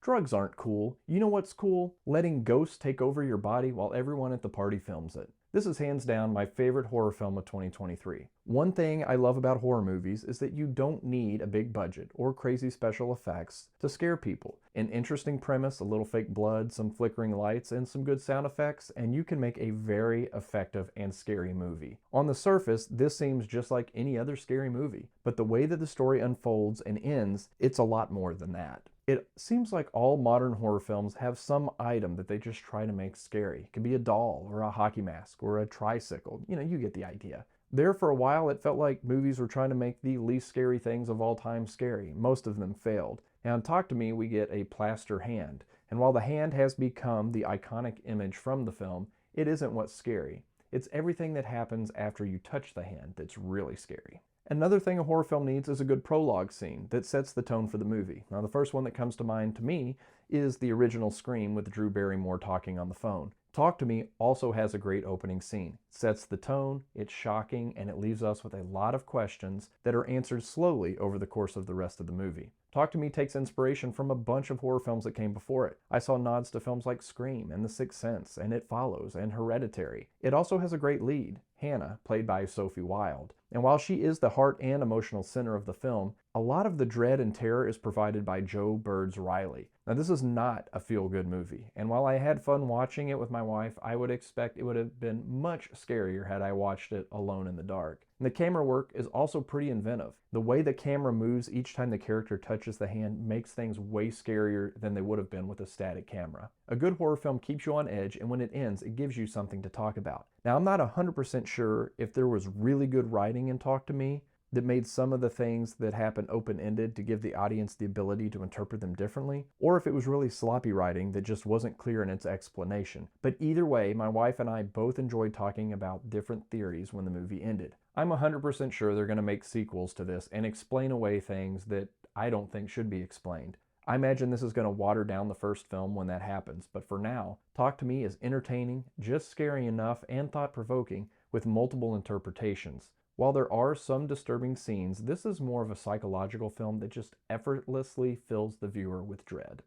Drugs aren't cool. You know what's cool? Letting ghosts take over your body while everyone at the party films it. This is hands down my favorite horror film of 2023. One thing I love about horror movies is that you don't need a big budget or crazy special effects to scare people. An interesting premise, a little fake blood, some flickering lights, and some good sound effects, and you can make a very effective and scary movie. On the surface, this seems just like any other scary movie, but the way that the story unfolds and ends, it's a lot more than that. It seems like all modern horror films have some item that they just try to make scary. It could be a doll or a hockey mask or a tricycle. You know, you get the idea. There for a while, it felt like movies were trying to make the least scary things of all time scary. Most of them failed. Now in Talk to Me, we get a plaster hand. And while the hand has become the iconic image from the film, it isn't what's scary. It's everything that happens after you touch the hand that's really scary. Another thing a horror film needs is a good prologue scene that sets the tone for the movie. Now, the first one that comes to mind to me is the original Scream with Drew Barrymore talking on the phone. Talk to Me also has a great opening scene. It sets the tone, it's shocking, and it leaves us with a lot of questions that are answered slowly over the course of the rest of the movie. Talk to Me takes inspiration from a bunch of horror films that came before it. I saw nods to films like Scream and The Sixth Sense and It Follows and Hereditary. It also has a great lead, Hannah, played by Sophie Wilde. And while she is the heart and emotional center of the film, a lot of the dread and terror is provided by Joe Bird's Riley. Now, this is not a feel-good movie, and while I had fun watching it with my wife, I would expect it would have been much scarier had I watched it alone in the dark. And the camera work is also pretty inventive. The way the camera moves each time the character touches the hand makes things way scarier than they would have been with a static camera. A good horror film keeps you on edge, and when it ends, it gives you something to talk about. Now, I'm not 100% sure if there was really good writing in Talk to Me that made some of the things that happen open-ended to give the audience the ability to interpret them differently, or if it was really sloppy writing that just wasn't clear in its explanation. But either way, my wife and I both enjoyed talking about different theories when the movie ended. I'm 100% sure they're going to make sequels to this and explain away things that I don't think should be explained. I imagine this is going to water down the first film when that happens, but for now, Talk to Me is entertaining, just scary enough, and thought-provoking with multiple interpretations. While there are some disturbing scenes, this is more of a psychological film that just effortlessly fills the viewer with dread.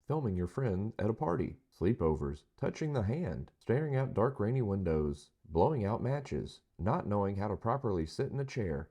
Filming your friend at a party, sleepovers, touching the hand, staring out dark rainy windows, blowing out matches, not knowing how to properly sit in a chair.